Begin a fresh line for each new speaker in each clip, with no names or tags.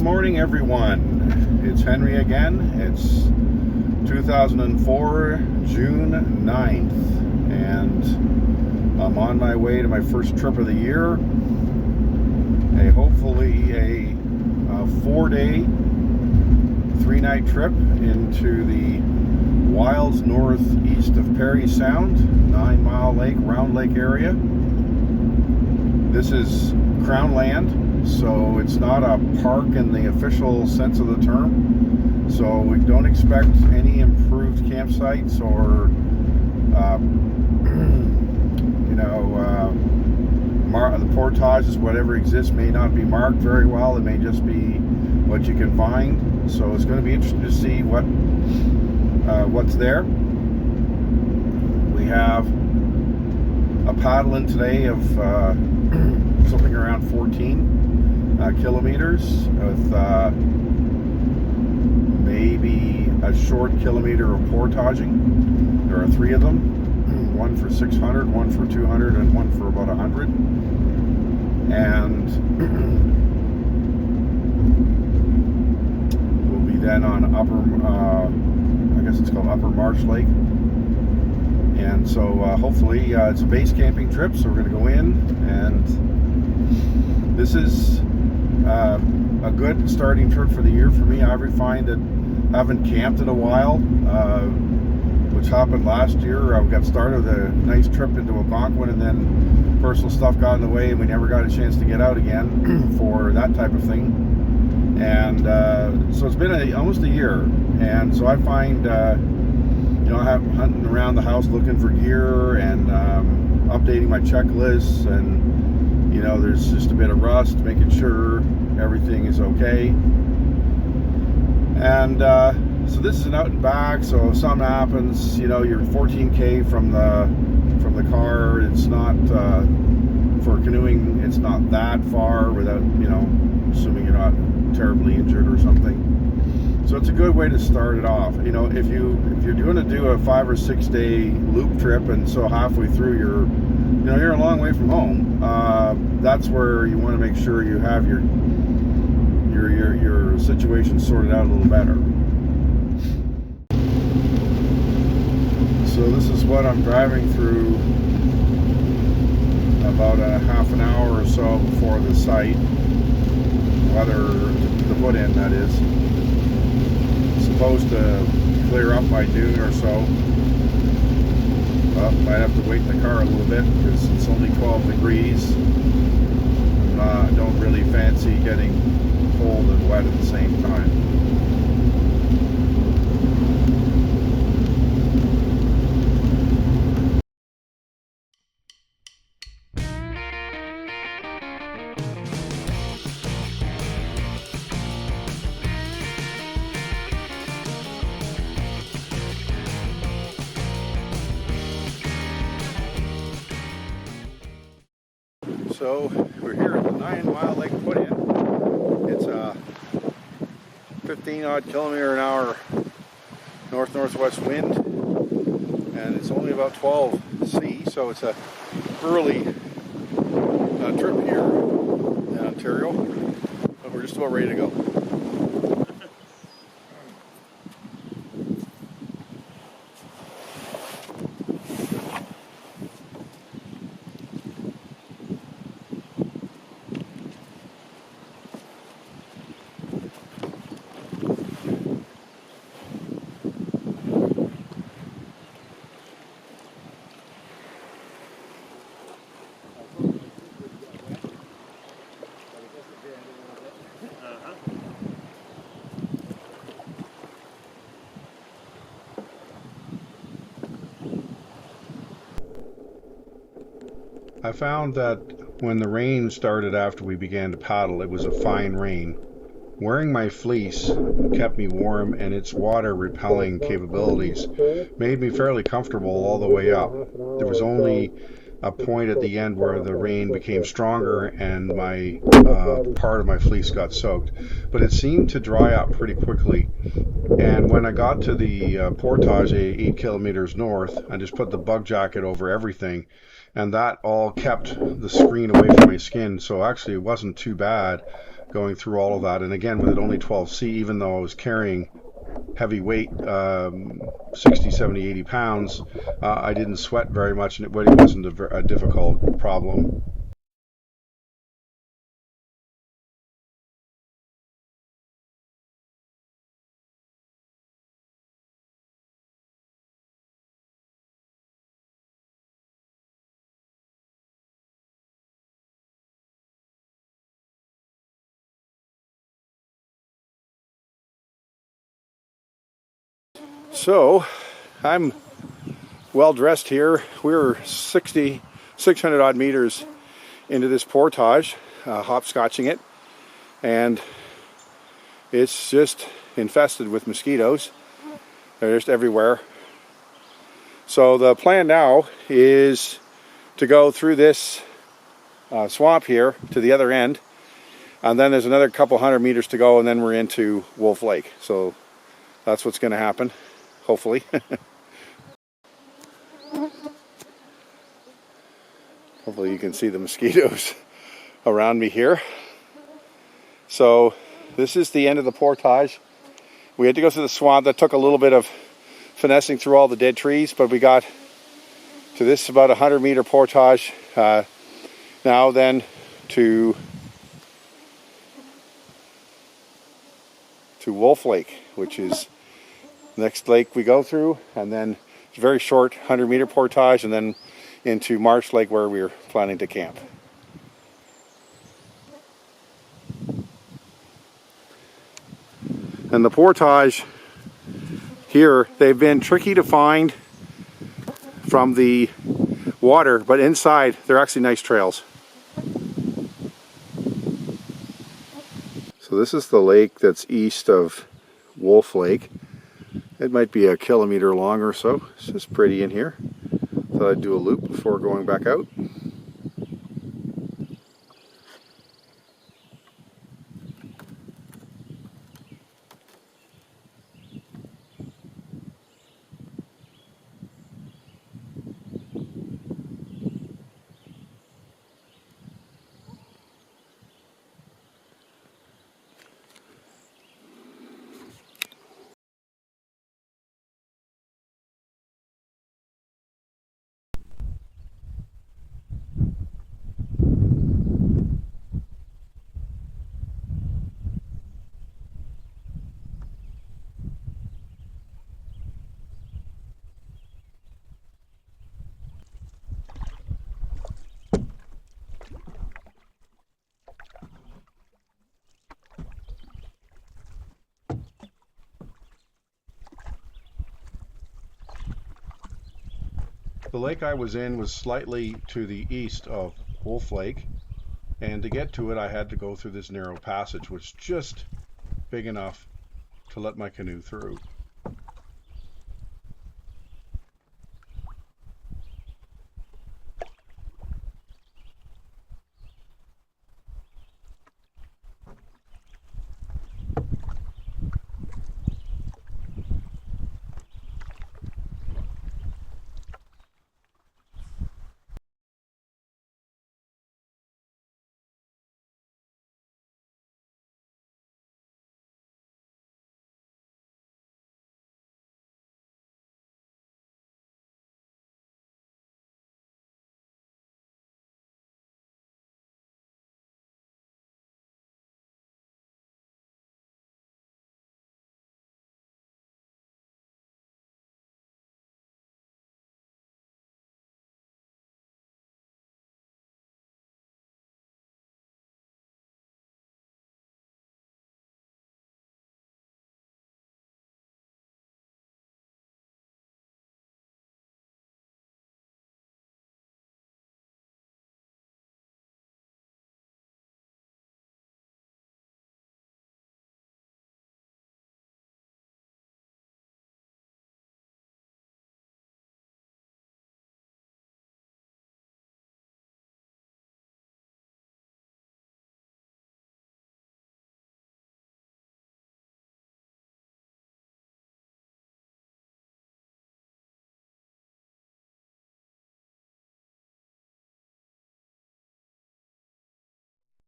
Good morning, everyone. It's Henry again. It's 2004, June 9th, and I'm on my way to my first trip of the year. Hopefully a 4-day, 3-night trip into the wilds northeast of Parry Sound, 9 Mile Lake, Round Lake area. This is Crown land, so it's not a park in the official sense of the term. So we don't expect any improved campsites or, the portages, whatever exists, may not be marked very well. It may just be what you can find. So it's going to be interesting to see what's there. We have a paddling today of something around 14 kilometers with maybe a short kilometer of portaging. There are 3 of them, one for 600, one for 200, and one for about 100. And we'll be then on I guess it's called Upper Marsh Lake. And so hopefully it's a base camping trip, so we're going to go in, and this is a good starting trip for the year for me. I find that I haven't camped in a while, which happened last year. I got started with a nice trip into Algonquin, and then personal stuff got in the way, and we never got a chance to get out again for that type of thing. And so it's been almost a year, and so I find I'm hunting around the house looking for gear and updating my checklists, and there's just a bit of rust, making sure everything is okay. And so this is an out and back, so if something happens, you're 14K from the car. It's not for canoeing, it's not that far without assuming you're not terribly injured or something. So it's a good way to start it off. If you're going to do a 5 or 6 day loop trip, and so halfway through you're a long way from home, that's where you want to make sure you have your situation sorted out a little better. So this is what I'm driving through about a half an hour or so before the site, the put in, that is. It's supposed to clear up by noon or so. Well, might have to wait in the car a little bit because it's only 12 degrees. I don't really fancy getting cold and wet at the same time. So we're here at the 9 Mile Lake put-in. It's a 15-odd kilometer an hour north-northwest wind, and it's only about 12 C, so it's a early trip here in Ontario, but we're just about ready to go. I found that when the rain started after we began to paddle, it was a fine rain. Wearing my fleece kept me warm, and its water repelling capabilities made me fairly comfortable all the way up. There was only a point at the end where the rain became stronger and my part of my fleece got soaked, but it seemed to dry up pretty quickly. And when I got to the portage 8 kilometers north, I just put the bug jacket over everything, and that all kept the screen away from my skin, so actually it wasn't too bad. going through all of that. And again, with it only 12C, even though I was carrying heavy weight, 60, 70, 80 pounds, I didn't sweat very much, and it really wasn't a difficult problem. So I'm well dressed here. We're 600 odd meters into this portage, hopscotching it, and it's just infested with mosquitoes. They're just everywhere. So the plan now is to go through this swamp here to the other end, and then there's another couple hundred meters to go, and then we're into Wolf Lake. So that's what's going to happen, hopefully. Hopefully you can see the mosquitoes around me here. So this is the end of the portage. We had to go through the swamp. That took a little bit of finessing through all the dead trees, but we got to this about 100-meter portage now then to Wolf Lake, which is the next lake we go through, and then it's a very short 100-meter portage, and then into Marsh Lake where we're planning to camp. And the portage here, they've been tricky to find from the water, but inside they're actually nice trails. So this is the lake that's east of Wolf Lake. It might be a kilometer long or so. It's just pretty in here. Thought I'd do a loop before going back out. The lake I was in was slightly to the east of Wolf Lake, and to get to it I had to go through this narrow passage, which is just big enough to let my canoe through.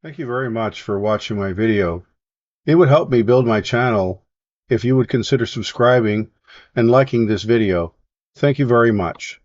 Thank you very much for watching my video. It would help me build my channel if you would consider subscribing and liking this video. Thank you very much.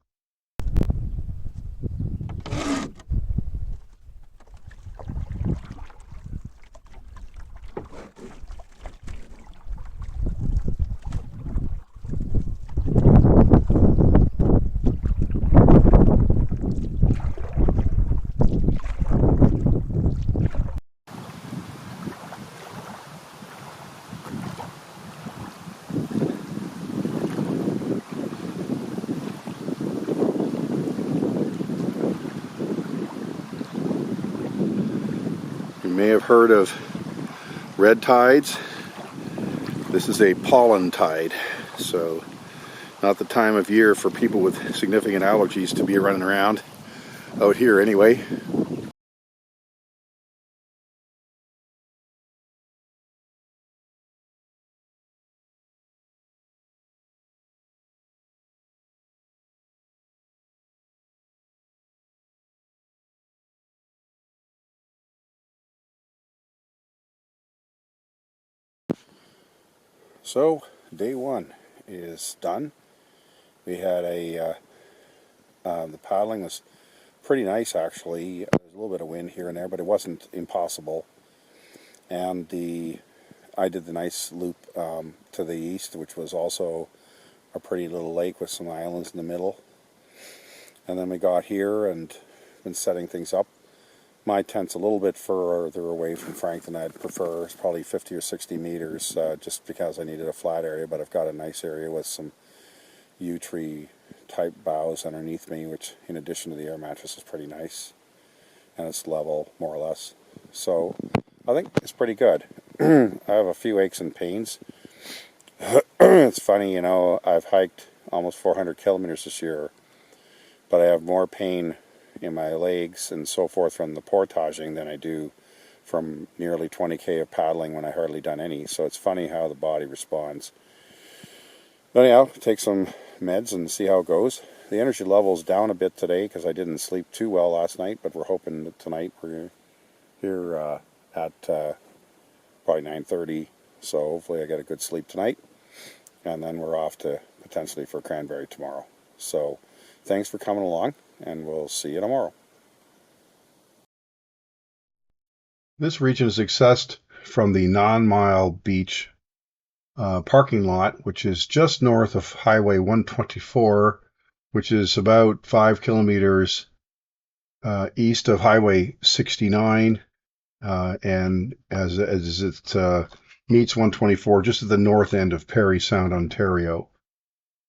You may have heard of red tides. This is a pollen tide, so not the time of year for people with significant allergies to be running around out here anyway. So day one is done. We had the paddling was pretty nice actually. There was a little bit of wind here and there, but it wasn't impossible. And I did the nice loop to the east, which was also a pretty little lake with some islands in the middle. And then we got here and been setting things up. My tent's a little bit further away from Frank than I'd prefer. It's probably 50 or 60 meters just because I needed a flat area, but I've got a nice area with some yew tree type boughs underneath me, which in addition to the air mattress is pretty nice. And it's level, more or less. So I think it's pretty good. I have a few aches and pains. It's funny, you know, I've hiked almost 400 kilometers this year, but I have more pain in my legs and so forth from the portaging than I do from nearly 20k of paddling when I hardly done any. So it's funny how the body responds. But anyhow, take some meds and see how it goes. The energy level's down a bit today because I didn't sleep too well last night, but we're hoping that tonight we're here at probably 9:30, so hopefully I get a good sleep tonight, and then we're off to potentially for Cranberry tomorrow. So thanks for coming along, and we'll see you tomorrow. This region is accessed from the non-mile beach parking lot, which is just north of Highway 124, which is about 5 kilometers east of Highway 69, and as it meets 124 just at the north end of Parry Sound, Ontario.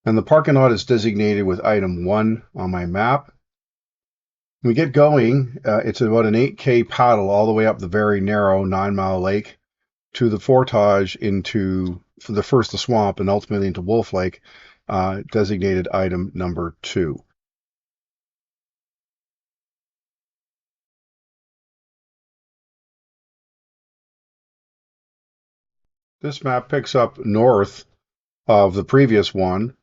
And the parking lot is designated with item 1 on my map. When we get going, it's about an 8K paddle all the way up the very narrow 9-mile lake to the portage into the swamp and ultimately into Wolf Lake, designated item number 2. This map picks up north of the previous one.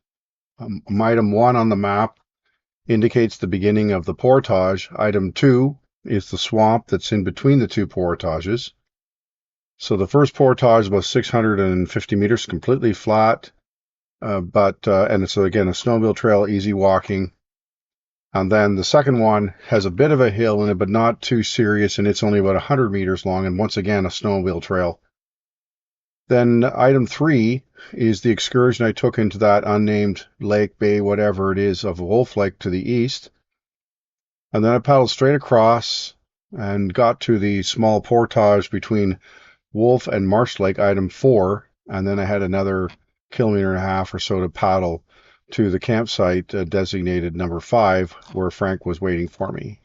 Item 1 on the map indicates the beginning of the portage. Item 2 is the swamp that's in between the two portages. So the first portage is about 650 meters, completely flat, and it's again a snowmobile trail, easy walking. And then the second one has a bit of a hill in it, but not too serious, and it's only about 100 meters long, and once again a snowmobile trail. Then item 3 is the excursion I took into that unnamed lake, bay, whatever it is, of Wolf Lake to the east. And then I paddled straight across and got to the small portage between Wolf and Marsh Lake, item 4. And then I had another kilometer and a half or so to paddle to the campsite designated number 5, where Frank was waiting for me.